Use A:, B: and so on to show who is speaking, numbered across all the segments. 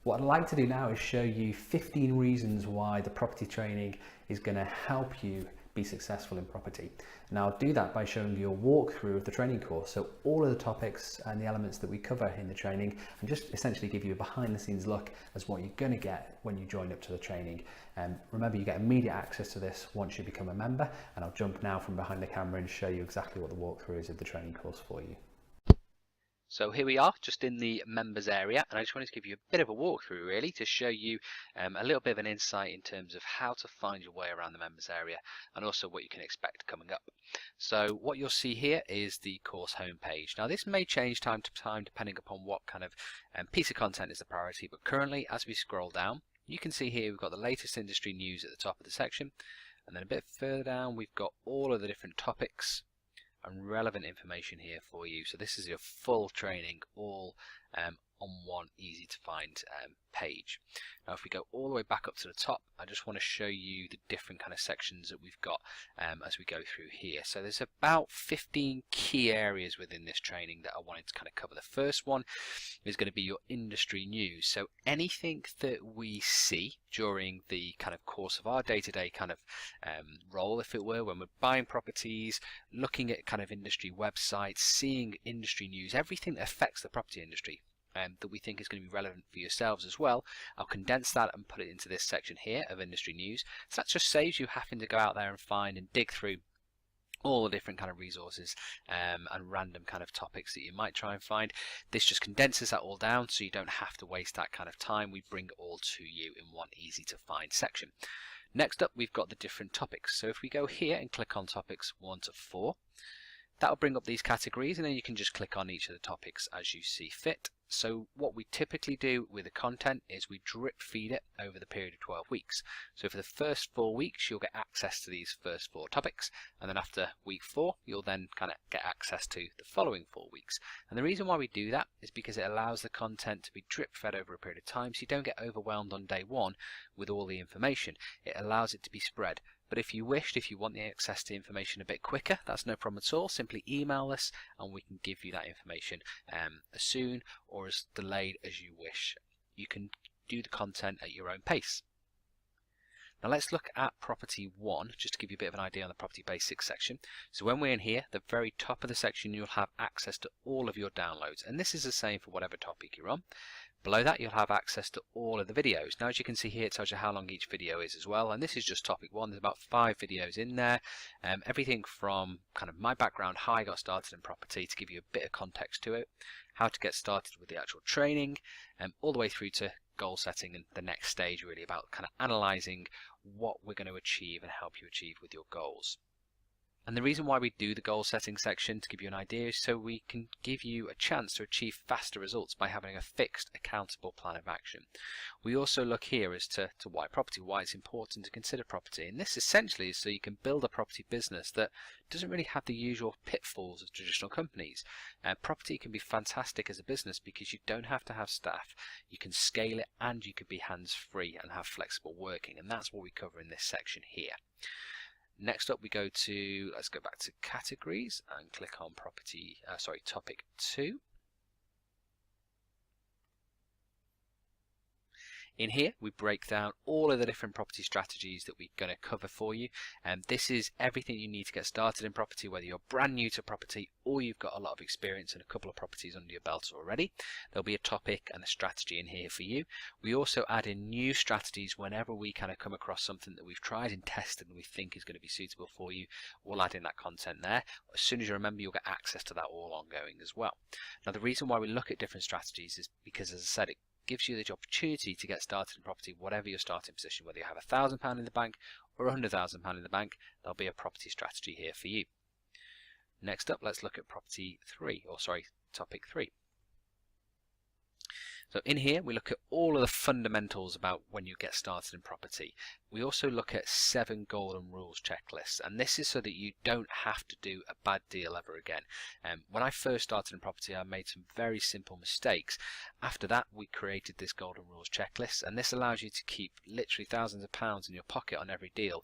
A: What I'd like to do now is show you 15 reasons why the property training is going to help you be successful in property. And I'll do that by showing you a walkthrough of the training course. So all of the topics and the elements that we cover in the training, and just essentially give you a behind the scenes look as what you're going to get when you join up to the training. Remember, you get immediate access to this once you become a member, and I'll jump now from behind the camera and show you exactly what the walkthrough is of the training course for you.
B: So here we are, just in the members area, and I just wanted to give you a bit of a walkthrough really to show you a little bit of an insight in terms of how to find your way around the members area and also what you can expect coming up. So what you'll see here is the course homepage. Now this may change time to time depending upon what kind of piece of content is the priority, but currently as we scroll down you can see here we've got the latest industry news at the top of the section, and then a bit further down we've got all of the different topics and relevant information here for you. So this is your full training all on one easy to find page. Now if we go all the way back up to the top, I just want to show you the different kind of sections that we've got as we go through here. So there's about 15 key areas within this training that I wanted to kind of cover. The first one is going to be your industry news. So anything that we see during the kind of course of our day-to-day kind of role, if it were, when we're buying properties, looking at kind of industry websites, seeing industry news, everything that affects the property industry that we think is going to be relevant for yourselves as well. I'll condense that and put it into this section here of industry news. So that just saves you having to go out there and find and dig through all the different kind of resources and random kind of topics that you might try and find. This just condenses that all down so you don't have to waste that kind of time. We bring it all to you in one easy to find section. Next up we've got the different topics. So if we go here and click on topics 1 to 4, that'll bring up these categories, and then you can just click on each of the topics as you see fit. So what we typically do with the content is we drip feed it over the period of 12 weeks. So for the first 4 weeks you'll get access to these first 4 topics, and then after week 4 you'll then kind of get access to the following 4 weeks. And the reason why we do that is because it allows the content to be drip fed over a period of time, so you don't get overwhelmed on day 1 with all the information. It allows it to be spread. But if you want the access to information a bit quicker, that's no problem at all. Simply email us and we can give you that information as soon or as delayed as you wish. You can do the content at your own pace. Now let's look at property 1, just to give you a bit of an idea on the property basics section. So when we're in here, the very top of the section, you'll have access to all of your downloads, and this is the same for whatever topic you're on. Below that you'll have access to all of the videos. Now as you can see here, it tells you how long each video is as well, and this is just topic 1. There's about 5 videos in there, everything from kind of my background, how I got started in property, to give you a bit of context to it, how to get started with the actual training, all the way through to goal setting and the next stage, really about kind of analysing what we're going to achieve and help you achieve with your goals. And the reason why we do the goal setting section, to give you an idea, is so we can give you a chance to achieve faster results by having a fixed, accountable plan of action. We also look here as to why property, why it's important to consider property. And this essentially is so you can build a property business that doesn't really have the usual pitfalls of traditional companies. Property can be fantastic as a business because you don't have to have staff. You can scale it and you can be hands-free and have flexible working. And that's what we cover in this section here. Next up we go to, let's go back to categories and click on topic 2. In here we break down all of the different property strategies that we're going to cover for you, and this is everything you need to get started in property, whether you're brand new to property or you've got a lot of experience and a couple of properties under your belt already. There'll be a topic and a strategy in here for you. We also add in new strategies whenever we kind of come across something that we've tried and tested and we think is going to be suitable for you. We'll add in that content there. As soon as you remember, you'll get access to that all ongoing as well. Now the reason why we look at different strategies is because, as I said, it gives you the opportunity to get started in property, whatever your starting position, whether you have £1,000 in the bank or £100,000 in the bank. There'll be a property strategy here for you. Next up, let's look at topic 3. So in here we look at all of the fundamentals about when you get started in property. We also look at 7 golden rules checklists, and this is so that you don't have to do a bad deal ever again. When I first started in property I made some very simple mistakes. After that we created this golden rules checklist, and this allows you to keep literally thousands of pounds in your pocket on every deal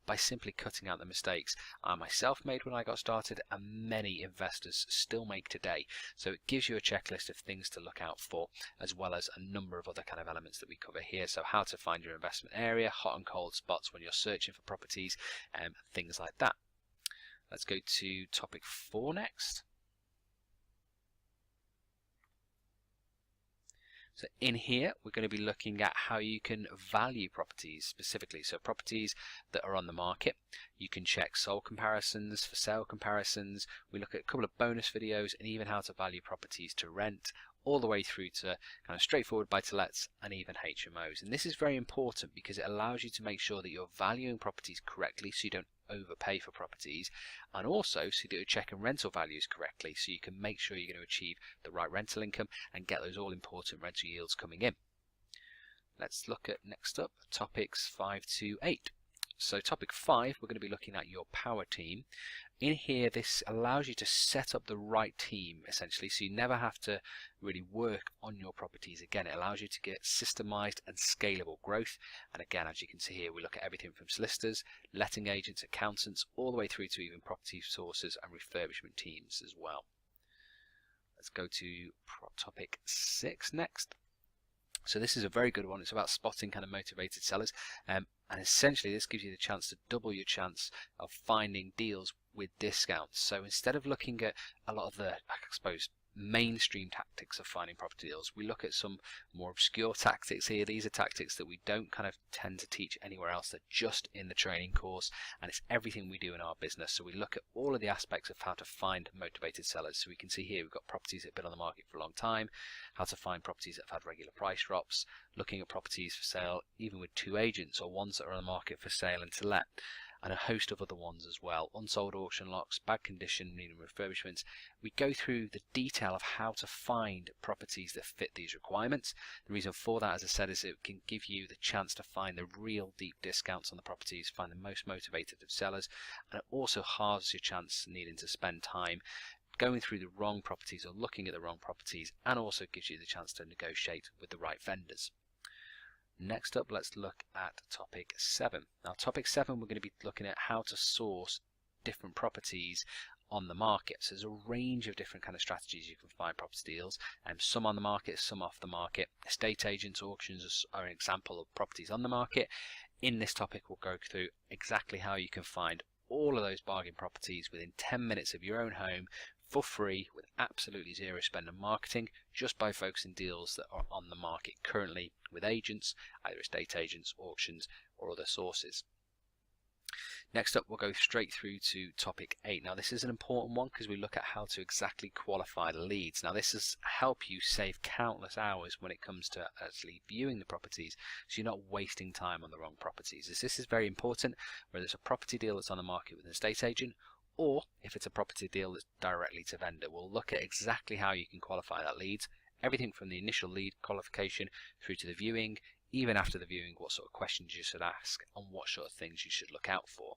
B: by simply cutting out the mistakes I myself made when I got started and many investors still make today. So it gives you a checklist of things to look out for, as well as a number of other kind of elements that we cover here. So how to find your investment area, hot and cold spots when you're searching for properties, things like that. Let's go to topic 4 next. So in here, we're going to be looking at how you can value properties specifically. So properties that are on the market, you can check sold comparisons, for sale comparisons. We look at a couple of bonus videos and even how to value properties to rent, all the way through to kind of straightforward buy-to-lets and even HMOs. And this is very important because it allows you to make sure that you're valuing properties correctly so you don't overpay for properties, and also so that you're checking rental values correctly so you can make sure you're going to achieve the right rental income and get those all important rental yields coming in. Let's look at next up topics 5 to 8. So topic 5, we're going to be looking at your power team. In here, this allows you to set up the right team essentially, so you never have to really work on your properties again. It allows you to get systemized and scalable growth. And again, as you can see here, we look at everything from solicitors, letting agents, accountants, all the way through to even property sources and refurbishment teams as well. Let's go to topic 6 next. So this is a very good one. It's about spotting kind of motivated sellers, and essentially this gives you the chance to double your chance of finding deals with discounts. So instead of looking at a lot of the, I suppose, mainstream tactics of finding property deals, we look at some more obscure tactics here. These are tactics that we don't kind of tend to teach anywhere else. They're just in the training course, and it's everything we do in our business. So we look at all of the aspects of how to find motivated sellers. So we can see here we've got properties that have been on the market for a long time, how to find properties that have had regular price drops, looking at properties for sale even with 2 agents or ones that are on the market for sale and to let, and a host of other ones as well. Unsold auction locks, bad condition, needing refurbishments. We go through the detail of how to find properties that fit these requirements. The reason for that, as I said, is it can give you the chance to find the real deep discounts on the properties, find the most motivated of sellers, and it also halves your chance needing to spend time going through the wrong properties or looking at the wrong properties, and also gives you the chance to negotiate with the right vendors. Next up, let's look at topic 7. Now topic 7, we're going to be looking at how to source different properties on the market. So there's a range of different kind of strategies you can find property deals, and some on the market, some off the market. Estate agents, auctions are an example of properties on the market. In this topic, we'll go through exactly how you can find all of those bargain properties within 10 minutes of your own home for free with absolutely zero spend on marketing, just by focusing deals that are on the market currently with agents, either estate agents, auctions, or other sources. Next up, we'll go straight through to topic 8. Now this is an important one because we look at how to exactly qualify the leads. Now this is help you save countless hours when it comes to actually viewing the properties, so you're not wasting time on the wrong properties. This is very important, whether it's a property deal that's on the market with an estate agent, or if it's a property deal that's directly to vendor. We'll look at exactly how you can qualify that lead, everything from the initial lead qualification through to the viewing, even after the viewing, what sort of questions you should ask and what sort of things you should look out for.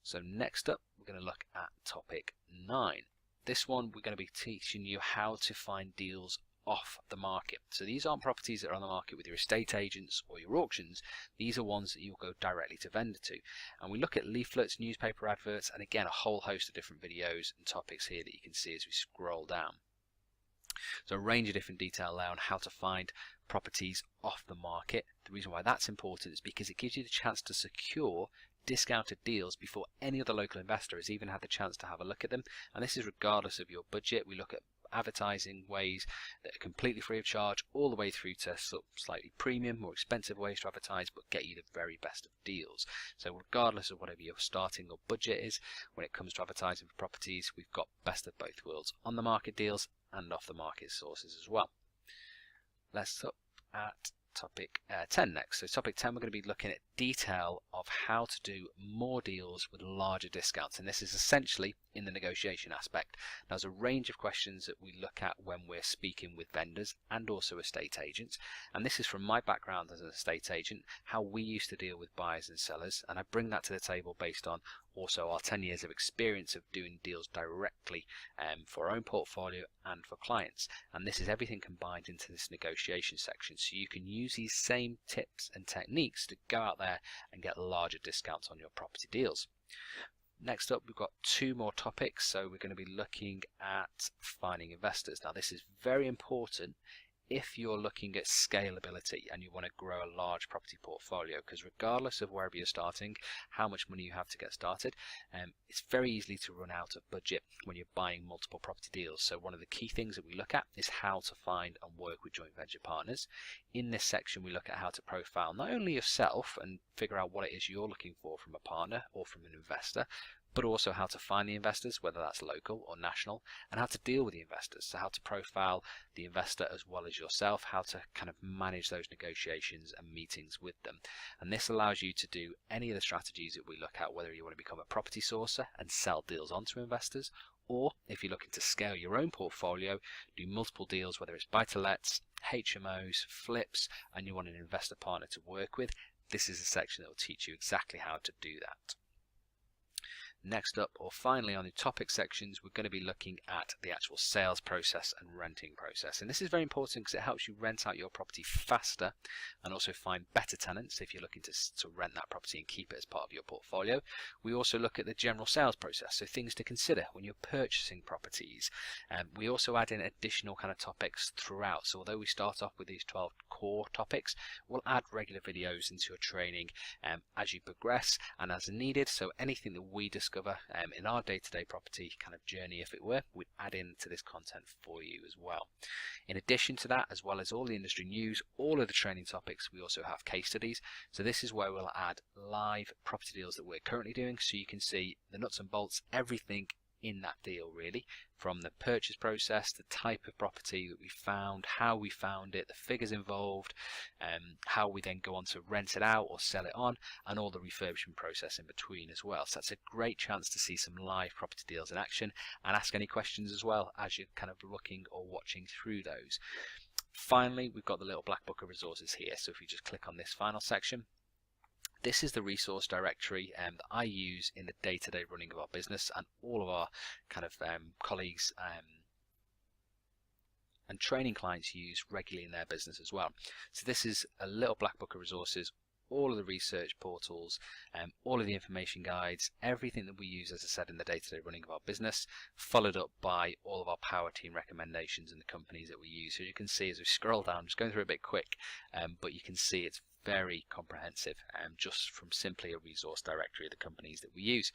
B: So next up, we're going to look at topic 9. This one, we're going to be teaching you how to find deals off the market. So these aren't properties that are on the market with your estate agents or your auctions. These are ones that you'll go directly to vendor to. And we look at leaflets, newspaper adverts, and again a whole host of different videos and topics here that you can see as we scroll down. So a range of different detail there on how to find properties off the market. The reason why that's important is because it gives you the chance to secure discounted deals before any other local investor has even had the chance to have a look at them. And this is regardless of your budget. We look at advertising ways that are completely free of charge, all the way through to slightly premium, more expensive ways to advertise, but get you the very best of deals. So regardless of whatever your starting or budget is, when it comes to advertising for properties, we've got best of both worlds, on the market deals and off the market sources as well. Let's look at topic 10 next. So topic 10, we're going to be looking at detail of how to do more deals with larger discounts, and this is essentially in the negotiation aspect. Now there's a range of questions that we look at when we're speaking with vendors and also estate agents, and this is from my background as an estate agent, how we used to deal with buyers and sellers, and I bring that to the table based on also our 10 years of experience of doing deals directly for our own portfolio and for clients. And this is everything combined into this negotiation section, so you can use these same tips and techniques to go out there and get larger discounts on your property deals. Next up, we've got 2 more topics. So we're going to be looking at finding investors. Now this is very important if you're looking at scalability and you want to grow a large property portfolio, because regardless of wherever you're starting, how much money you have to get started, it's very easy to run out of budget when you're buying multiple property deals. So one of the key things that we look at is how to find and work with joint venture partners. In this section, we look at how to profile not only yourself and figure out what it is you're looking for from a partner or from an investor, but also how to find the investors, whether that's local or national, and how to deal with the investors. So how to profile the investor as well as yourself, how to kind of manage those negotiations and meetings with them. And this allows you to do any of the strategies that we look at, whether you want to become a property sourcer and sell deals onto investors, or if you're looking to scale your own portfolio, do multiple deals, whether it's buy-to-lets, HMOs, flips, and you want an investor partner to work with. This is a section that will teach you exactly how to do that. Next up, or finally on the topic sections, we're going to be looking at the actual sales process and renting process. And this is very important because it helps you rent out your property faster and also find better tenants if you're looking to rent that property and keep it as part of your portfolio. We also look at the general sales process, so things to consider when you're purchasing properties. We also add in additional kind of topics throughout. So although we start off with these 12 core topics, we'll add regular videos into your training as you progress and as needed. So anything that we discover in our day-to-day property kind of journey, if it were, we'd add into this content for you as well. In addition to that, as well as all the industry news, all of the training topics, we also have case studies. So this is where we'll add live property deals that we're currently doing, so you can see the nuts and bolts, everything in that deal really, from the purchase process, the type of property that we found, how we found it, the figures involved, how we then go on to rent it out or sell it on, and all the refurbishment process in between as well. So that's a great chance to see some live property deals in action and ask any questions as well as you're kind of looking or watching through those. Finally, we've got the little black book of resources here. So if you just click on this final section, this is the resource directory that I use in the day-to-day running of our business, and all of our kind of colleagues and training clients use regularly in their business as well. So this is a little black book of resources, all of the research portals, all of the information guides, everything that we use, as I said, in the day-to-day running of our business, followed up by all of our power team recommendations and the companies that we use. So you can see as we scroll down, just going through a bit quick, but you can see it's very comprehensive, just from simply a resource directory of the companies that we use.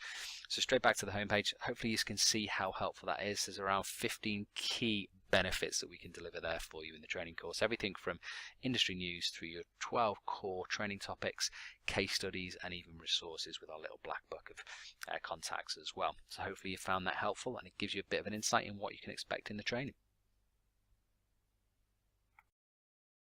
B: So straight back to the homepage, hopefully you can see how helpful that is. There's around 15 key benefits that we can deliver there for you in the training course. Everything from industry news through your 12 core training topics, case studies, and even resources with our little black book of contacts as well. So hopefully you found that helpful, and it gives you a bit of an insight in what you can expect in the training.